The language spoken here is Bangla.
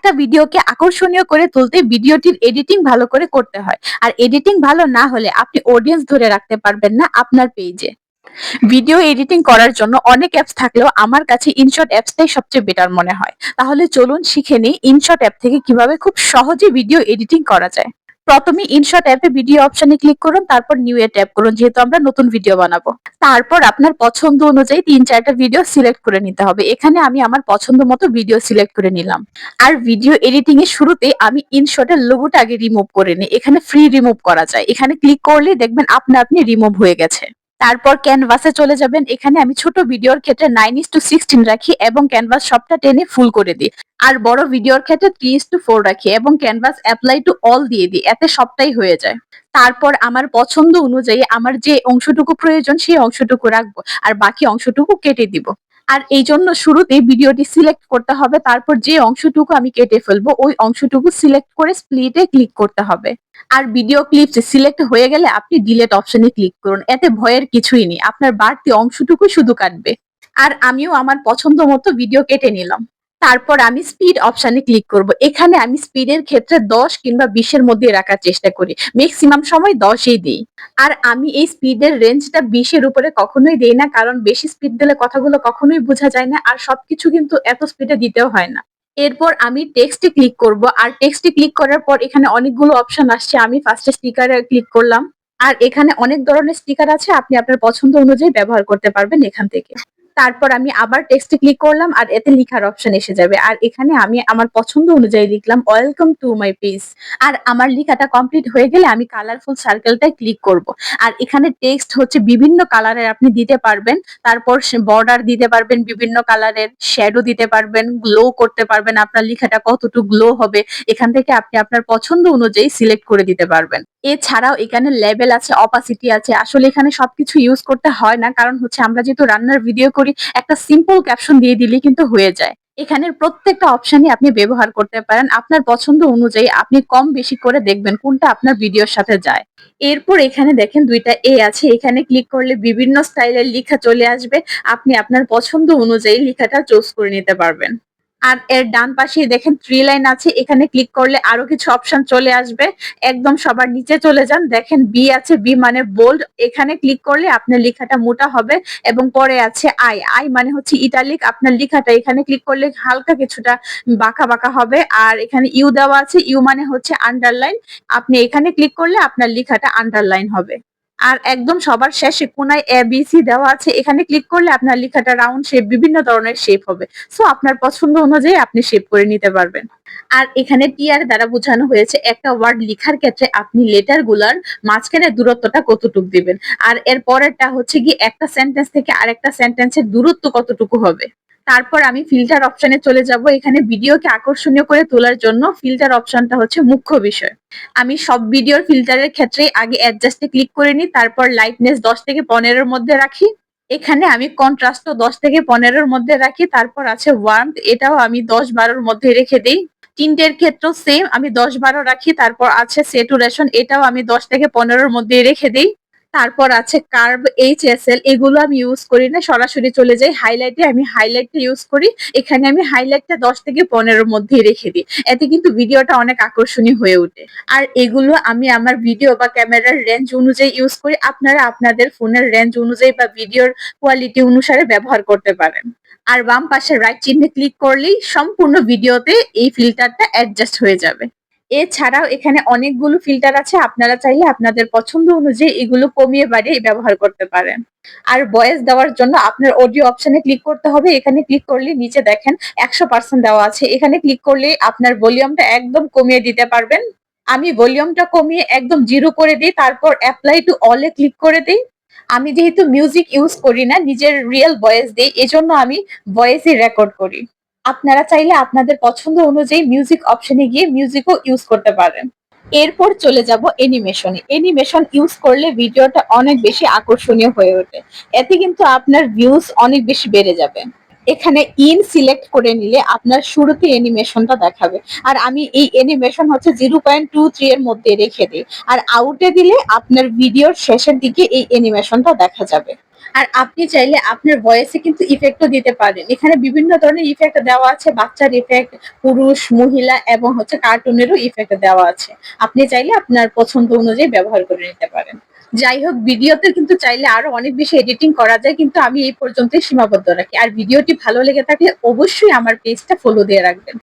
একটা ভিডিওকে আকর্ষণীয় করে তুলতে ভিডিওটির এডিটিং ভালো করে করতে হয়। আর এডিটিং ভালো না হলে আপনি অডিয়েন্স ধরে রাখতে পারবেন না আপনার পেজে। ভিডিও এডিটিং করার জন্য অনেক অ্যাপস থাকলেও আমার কাছে ইনশট অ্যাপসটাই সবচেয়ে বেটার মনে হয়। তাহলে চলুন শিখে নিই ইনশট অ্যাপ থেকে কিভাবে খুব সহজে ভিডিও এডিটিং করা যায়। প্রথমে ইনশট অ্যাপে ভিডিও অপশনে ক্লিক করুন, তারপর নিউ এ ট্যাপ করুন যেহেতু আমরা নতুন ভিডিও বানাবো। তারপর আপনার পছন্দ অনুযায়ী ৩-৪টা ভিডিও সিলেক্ট করে নিতে হবে। এখানে আমি আমার পছন্দ মতো ভিডিও সিলেক্ট করে নিলাম। আর ভিডিও এডিটিং এর শুরুতে আমি ইনশটের লোগোটা আগে রিমুভ করে নিই। এখানে ফ্রি রিমুভ করা যায়। এখানে ক্লিক করলেই দেখবেন আপনি রিমুভ হয়ে গেছে। তারপর ক্যানভাসে চলে যাবেন। এখানে আমি ছোট ভিডিওর ক্ষেত্রে 9:16 রাখি এবং ক্যানভাস সবটা টেনে ফুল করে দিই। আর বড় ভিডিওর ক্ষেত্রে 3:4 রাখি এবং ক্যানভাস অ্যাপ্লাই টু অল দিয়ে দিই। এতে সবটাই হয়ে যায়। তারপর আমার পছন্দ অনুযায়ী আমার যে অংশটুকু প্রয়োজন সেই অংশটুকু রাখবো আর বাকি অংশটুকু কেটে দিব। আর এই জন্য শুরুতে ভিডিওটি সিলেক্ট করতে হবে, তারপর যে অংশটুকু আমি কেটে ফেলবো ওই অংশটুকু সিলেক্ট করে স্প্লিটে ক্লিক করতে হবে। আর ভিডিও ক্লিপস সিলেক্ট হয়ে গেলে আপনি ডিলিট অপশনে ক্লিক করুন। এতে ভয়ের কিছুই নেই, আপনার বাড়তি অংশটুকু শুধু কাটবে। আর আমিও আমার পছন্দ মতো ভিডিও কেটে নিলাম। তারপর আমি স্পিড অপশনে ক্লিক করব। এখানে আমি স্পিডের ক্ষেত্রে 10 কিংবা 20 এর মধ্যে রাখার চেষ্টা করি। ম্যাক্সিমাম সময় 10ই দেই। আর আমি এই স্পিডের রেঞ্জটা 20 এর উপরে কখনোই দেই না, কারণ বেশি স্পিড দিলে কথাগুলো কখনোই বোঝা যায় না আর সবকিছু কিন্তু এত স্পিডে দিতেও হয় না। এরপর আমি টেক্সটে ক্লিক করব। আর টেক্সটে ক্লিক করার পর এখানে অনেকগুলো অপশন আসছে। আমি ফার্স্টে স্টিকারে ক্লিক করলাম। আর এখানে অনেক ধরনের স্টিকার আছে, আপনি আপনার পছন্দ অনুযায়ী ব্যবহার করতে পারবেন এখান থেকে। তারপর আমি আবার টেক্সটে ক্লিক করলাম আর এতে লিখার অপশন এসে যাবে। আর এখানে আমি আমার পছন্দ অনুযায়ী লিখলাম ওয়েলকাম টু মাই পেজ। আর আমার লেখাটা কমপ্লিট হয়ে গেলে আমি কালারফুল সার্কেলটায় ক্লিক করব। আর এখানে টেক্সট হচ্ছে বিভিন্ন কালারের আপনি দিতে পারবেন। তারপর বর্ডার দিতে পারবেন বিভিন্ন কালারের, শ্যাডো দিতে পারবেন, গ্লো করতে পারবেন আপনার লেখাটা কতটুকু গ্লো হবে। এখান থেকে আপনি আপনার পছন্দ অনুযায়ী সিলেক্ট করে দিতে পারবেন। এছাড়াও এখানে লেভেল আছে, অপাসিটি আছে। আসলে এখানে সবকিছু ইউজ করতে হয় না, কারণ হচ্ছে আমরা যেহেতু রান্নার ভিডিও করি একটা সিম্পল ক্যাপশন দিয়ে দিলেই কিন্তু হয়ে যায়। এখানের প্রত্যেকটা অপশনই আপনি ব্যবহার করতে পারেন আপনার পছন্দ অনুযায়ী। আপনি কম বেশি করে দেখবেন কোনটা আপনার ভিডিওর সাথে যায়। এরপর এখানে দেখেন 2টা এ আছে, এখানে ক্লিক করলে বিভিন্ন স্টাইলের লেখা চলে আসবে। আপনি আপনার পছন্দ অনুযায়ী লেখাটা চুজ করে নিতে পারবেন। আর এর ডান পাশেই দেখেন 3 লাইন আছে, এখানে ক্লিক করলে আরো কিছু অপশন চলে আসবে। একদম সবার নিচে চলে যান, দেখেন বি আছে, বি মানে বোল্ড। এখানে ক্লিক করলে আপনার লেখাটা মোটা হবে। এবং পরে আছে আই, আই মানে হচ্ছে ইটালিক। আপনার লেখাটা এখানে ক্লিক করলে হালকা কিছুটা বাঁকা বাঁকা হবে। আর এখানে ইউ দেওয়া আছে, ইউ মানে হচ্ছে আন্ডারলাইন। আপনি এখানে ক্লিক করলে আপনার লেখাটা আন্ডারলাইন হবে। আর একদম সবার শেষে কোনায় এ বি সি দেওয়া আছে, এখানে ক্লিক করলে আপনার লেখাটা রাউন্ড শেপ, বিভিন্ন ধরনের শেপ হবে। সো আপনার পছন্দ অনুযায়ী আপনি শেপ করে নিতে পারবেন। আর এখানে টিআর দ্বারা বোঝানো হয়েছে একটা ওয়ার্ড লেখার ক্ষেত্রে আপনি লেটার গুলার মাঝখানে দূরত্বটা কতটুকু দিবেন। আর এর পরেরটা হচ্ছে কি একটা সেন্টেন্স থেকে আরেকটা সেন্টেন্সের দূরত্ব কতটুকু হবে। তারপর আমি ফিল্টার অপশনে চলে যাব। এখানে ভিডিওকে আকর্ষণীয় করে তোলার জন্য ফিল্টার অপশনটা হচ্ছে মুখ্য বিষয়। আমি সব ভিডিওর ফিল্টারের ক্ষেত্রে আগে অ্যাডজাস্টে ক্লিক করে নিই, তারপর লাইটনেস 10 থেকে 15 এর মধ্যে রাখি। এখানে আমি কন্ট্রাস্টও 10 থেকে 15 এর মধ্যে রাখি। তারপর আছে ওয়ার্মথ, এটাও আমি 10-12 এর মধ্যে রেখে দেই। টিন্টের ক্ষেত্রেও সেম, আমি 10-12 রাখি। তারপর আছে স্যাচুরেশন, এটাও আমি 10 থেকে 15 এর মধ্যে রেখে দেই। তারপর আছে কার্ভ, এইচএসএল, এগুলো আমি ইউজ করি না, সরাসরি চলে যাই হাইলাইটে। আমি হাইলাইটটা ইউজ করি। এখানে আমি হাইলাইটটা 10 থেকে 15 এর মধ্যেই রেখে দিই। এতে কিন্তু ভিডিওটা অনেক আকর্ষণীয় হয়ে ওঠে। আর এগুলো আমি আমার ভিডিও বা ক্যামেরার রেঞ্জ অনুযায়ী ইউজ করি। আপনারা আপনাদের ফোনের রেঞ্জ অনুযায়ী বা ভিডিওর কোয়ালিটি অনুসারে ব্যবহার করতে পারেন। আর বাম পাশে রাইট চিহ্নে ক্লিক করলেই সম্পূর্ণ ভিডিওতে এই ফিল্টারটা অ্যাডজাস্ট হয়ে যাবে। এছাড়াও এখানে অনেকগুলো ফিল্টার আছে, আপনারা চাইলে আপনাদের পছন্দ অনুযায়ী এগুলো কমিয়ে বাড়িয়ে ব্যবহার করতে পারেন। আর ভয়েস দেওয়ার জন্য আপনার অডিও অপশনে ক্লিক করতে হবে। এখানে ক্লিক করলে নিচে দেখেন 100% দেওয়া আছে। এখানে ক্লিক করলে আপনার ভলিউমটা একদম কমিয়ে দিতে পারবেন। আমি ভলিউমটা কমিয়ে একদম 0 করে দিই, তারপর অ্যাপ্লাই টু অলে ক্লিক করে দিই। আমি যেহেতু মিউজিক ইউজ করি না, নিজের রিয়েল ভয়েস দিই, এজন্য আমি ভয়েসই রেকর্ড করি। আপনারা চাইলে আপনাদের পছন্দ অনুযায়ী মিউজিক অপশনে গিয়ে মিউজিকও ইউজ করতে পারেন। এরপর চলে যাব অ্যানিমেশনে। অ্যানিমেশন ইউজ করলে ভিডিওটা অনেক বেশি আকর্ষণীয় হয়ে ওঠে। এতে কিন্তু আপনার ভিউজ অনেক বেশি বেড়ে যাবে। এখানে ইন সিলেক্ট করে নিলে আপনার শুরুতে অ্যানিমেশনটা দেখাবে। আর আমি এই অ্যানিমেশন হচ্ছে 0.23 এর মধ্যে রেখে দেই। আর আউটে দিলে আপনার ভিডিওর শেষের দিকে এই অ্যানিমেশনটা দেখা যাবে। আর আপনি চাইলে আপনার ভয়েসে কিন্তু ইফেক্টও দিতে পারেন। এখানে বিভিন্ন ধরনের ইফেক্ট দেওয়া আছে, বাচ্চার ইফেক্ট, পুরুষ, মহিলা এবং হচ্ছে কার্টুনেরও ইফেক্ট দেওয়া আছে। আপনি চাইলে আপনার পছন্দ অনুযায়ী ব্যবহার করে নিতে পারেন। যাই হোক, ভিডিওতে কিন্তু চাইলে আরো অনেক বেশি এডিটিং করা যায়, কিন্তু আমি এই পর্যন্তই সীমাবদ্ধ রাখি। আর ভিডিওটি ভালো লেগে থাকলে অবশ্যই আমার পেজটা ফলো দিয়ে রাখবেন।